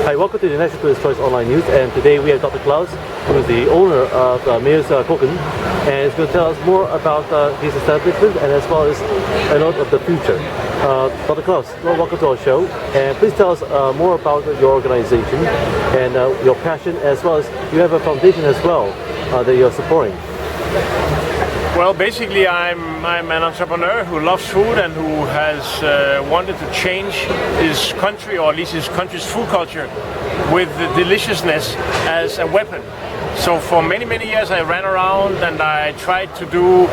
Hi, welcome to the Next Critics' Choice Online News, and today we have Dr. Claus, who is the owner of Meyer's Cooking, and he's going to tell us more about his establishment and as well as a note of the future. Dr. Claus, welcome to our show, and please tell us more about your organization and your passion, as well as you have a foundation as well that you're supporting. Well, basically I'm an entrepreneur who loves food and who has wanted to change his country, or at least his country's food culture, with the deliciousness as a weapon. So for many years I ran around and I tried to do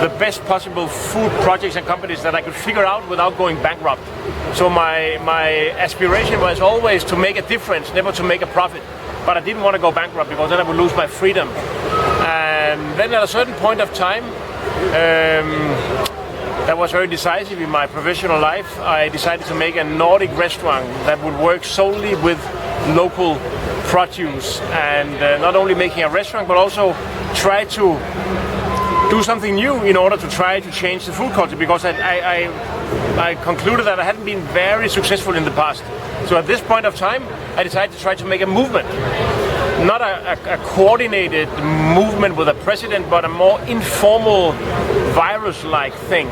the best possible food projects and companies that I could figure out without going bankrupt. So my aspiration was always to make a difference, never to make a profit. But I didn't want to go bankrupt because then I would lose my freedom. And then at a certain point of time, that was very decisive in my professional life, I decided to make a Nordic restaurant that would work solely with local produce, and not only making a restaurant but also try to do something new in order to try to change the food culture, because I concluded that I hadn't been very successful in the past. So at this point of time I decided to try to make a movement. Not a coordinated movement with a president, but a more informal, virus-like thing.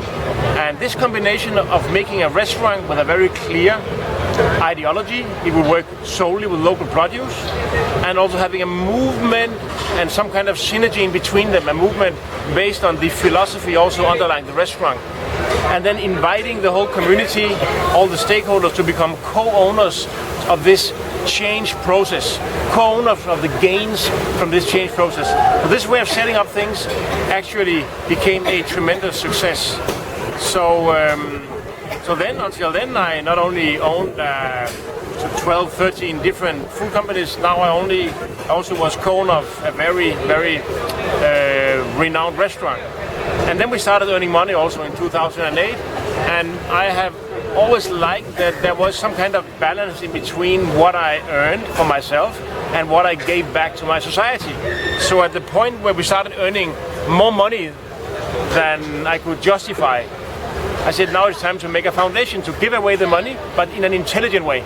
And this combination of making a restaurant with a very clear ideology, it would work solely with local produce, and also having a movement and some kind of synergy in between them, a movement based on the philosophy also underlying the restaurant. And then inviting the whole community, all the stakeholders, to become co-owners of this change process, co-owners of the gains from this change process. So this way of setting up things actually became a tremendous success. So until then I not only owned 12, 13 different food companies. Now I also was co-owner of a very renowned restaurant. And then we started earning money also in 2008, and I have always liked that there was some kind of balance in between what I earned for myself and what I gave back to my society. So at the point where we started earning more money than I could justify, I said now it's time to make a foundation to give away the money, but in an intelligent way.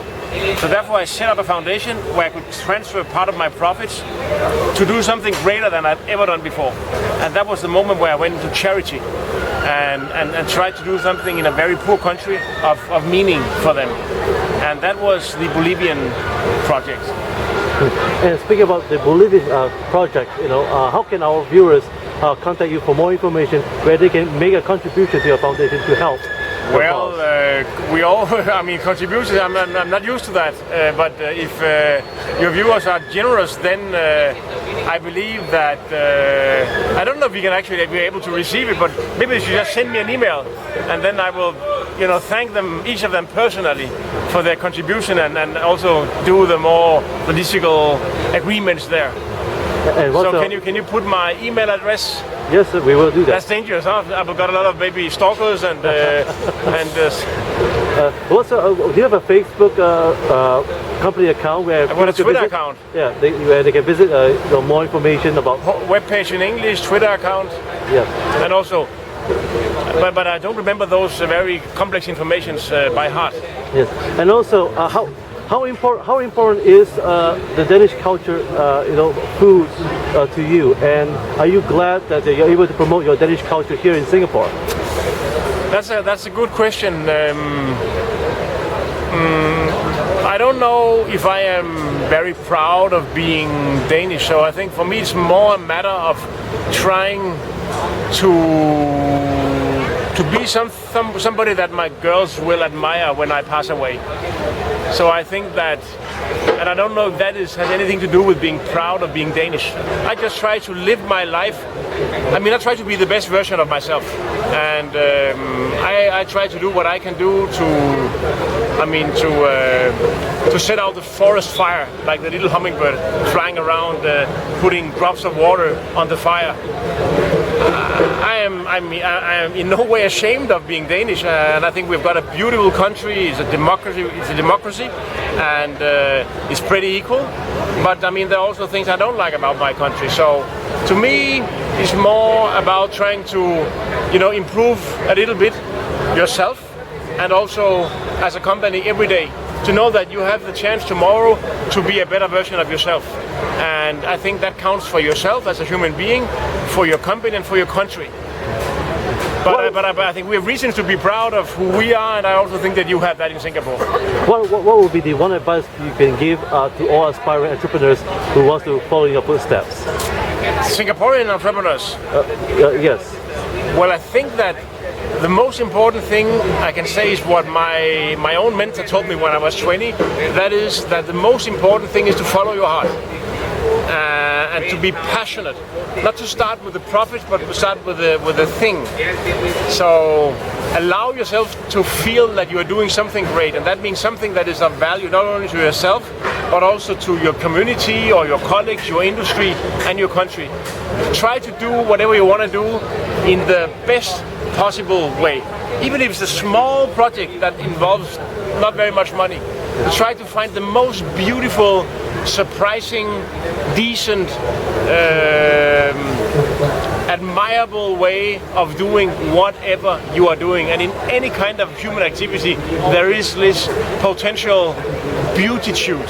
So therefore I set up a foundation where I could transfer part of my profits to do something greater than I'd ever done before. And that was the moment where I went into charity and tried to do something in a very poor country of meaning for them. And that was the Bolivian project. And speaking about the Bolivian project, how can our viewers contact you for more information where they can make a contribution to your foundation to help? Well, we all, contributions, I'm not used to that, but if your viewers are generous, then I believe that, I don't know if you can actually be able to receive it, but maybe you should just send me an email, and then I will, thank them, each of them personally, for their contribution, and also do the more logistical agreements there. And so can you put my email address? Yes, sir, we will do that. That's dangerous, huh? I've got a lot of maybe stalkers and do you have a Facebook company account where I've got a Twitter account? Yeah, where they can visit more information about webpage in English, Twitter account. Yeah, and also, but I don't remember those very complex informations by heart. Yes, and also how important is the Danish culture, food to you? And are you glad that you're able to promote your Danish culture here in Singapore? That's a good question. I don't know if I am very proud of being Danish. So I think for me it's more a matter of trying to be somebody that my girls will admire when I pass away. So I think that, and I don't know if that has anything to do with being proud of being Danish. I just try to live my life. I try to be the best version of myself, and I try to do what I can do to set out the forest fire, like the little hummingbird flying around, putting drops of water on the fire. I am in no way ashamed of being Danish, and I think we've got a beautiful country. It's a democracy, and it's pretty equal. But there are also things I don't like about my country. So to me, it's more about trying to, improve a little bit yourself, and also as a company every day. to know that you have the chance tomorrow to be a better version of yourself. And I think that counts for yourself as a human being, for your company and for your country. But I think we have reasons to be proud of who we are, and I also think that you have that in Singapore. What would be the one advice you can give to all aspiring entrepreneurs who want to follow in your footsteps? Singaporean entrepreneurs? Yes. Well, I think that the most important thing I can say is what my own mentor told me when I was 20. That is that the most important thing is to follow your heart. And to be passionate, not to start with the profit, but to start with the thing. So allow yourself to feel that you are doing something great, and that means something that is of value not only to yourself, but also to your community or your colleagues, your industry, and your country. Try to do whatever you want to do in the best possible way, even if it's a small project that involves not very much money. Try to find the most beautiful, surprising, decent, admirable way of doing whatever you are doing. And in any kind of human activity, there is this potential beautitude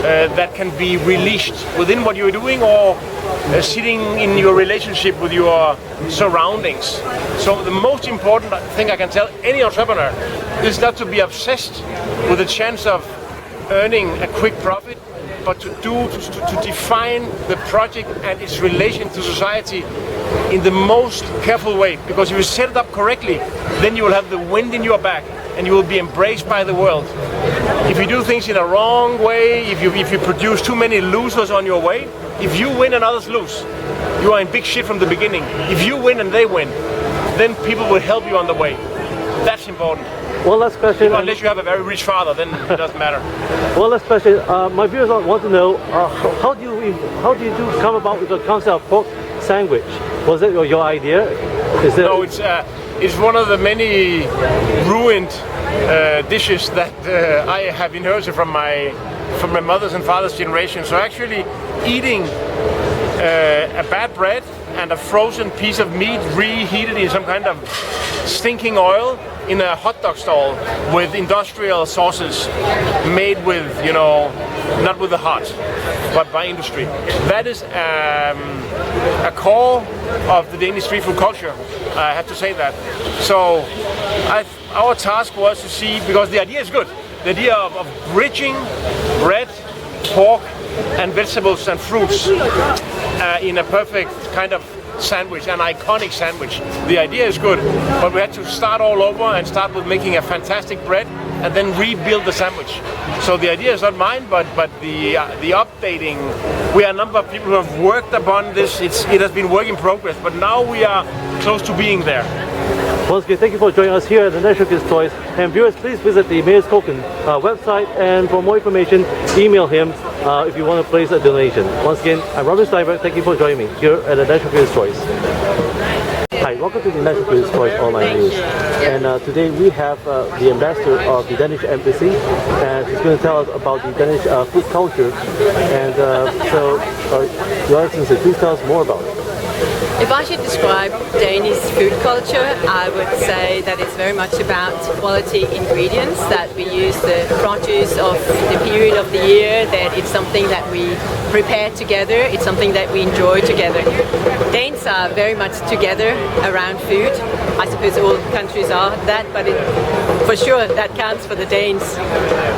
that can be released within what you're doing, or sitting in your relationship with your surroundings. So the most important thing I can tell any entrepreneur is not to be obsessed with the chance of earning a quick profit, but to define the project and its relation to society in the most careful way. Because if you set it up correctly, then you will have the wind in your back and you will be embraced by the world. If you do things in a wrong way, if you produce too many losers on your way, if you win and others lose, you are in big shit from the beginning. If you win and they win, then people will help you on the way. That's important. One last question. Unless you have a very rich father, then it doesn't matter. One last question. My viewers want to know how do you come about with the concept of pork sandwich? Was it your idea? No, it's one of the many ruined dishes that I have inherited from my mother's and father's generation. So actually, eating a bad bread and a frozen piece of meat reheated in some kind of stinking oil in a hot dog stall with industrial sauces made with, not with the heart, but by industry. That is a core of the Danish street food culture, I have to say that. So our task was to see, because the idea is good, the idea of bridging bread, pork and vegetables and fruits in a perfect kind of sandwich, an iconic sandwich. The idea is good, but we had to start all over and start with making a fantastic bread and then rebuild the sandwich. So the idea is not mine, but the updating. We are a number of people who have worked upon this. It has been work in progress, but now we are close to being there. Once again, thank you for joining us here at the National Kids Toys. And viewers, please visit the Mayer's Koken website, and for more information, email him if you want to place a donation. Once again, I'm Robin Stienberg. Thank you for joining me here at the National Kids Toys. Hi, welcome to the National Kids Toys Online News. And today we have the ambassador of the Danish Embassy, and she's going to tell us about the Danish food culture. And Your Excellency, please tell us more about it. If I should describe Danish food culture, I would say that it's very much about quality ingredients, that we use the produce of the period of the year, that it's something that we prepare together, it's something that we enjoy together. Danes are very much together around food. I suppose all countries are that, but for sure that counts for the Danes.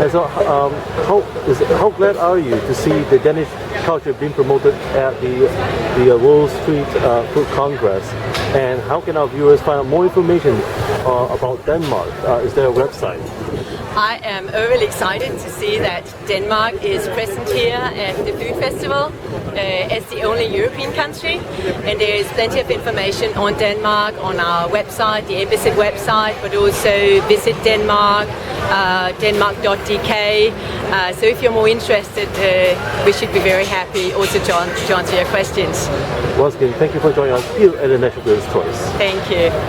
And so how glad are you to see the Danish culture being promoted at the Wall Street Food Congress? And how can our viewers find out more information about Denmark? Is there a website? I am overly excited to see that Denmark is present here at the food festival as the only European country, and there is plenty of information on Denmark on our website, the embassy website, but also visit Denmark, denmark.dk. So if you're more interested, we should be very happy also to answer your questions. Once again, thank you for joining us here at the National Kids Toys. Thank you.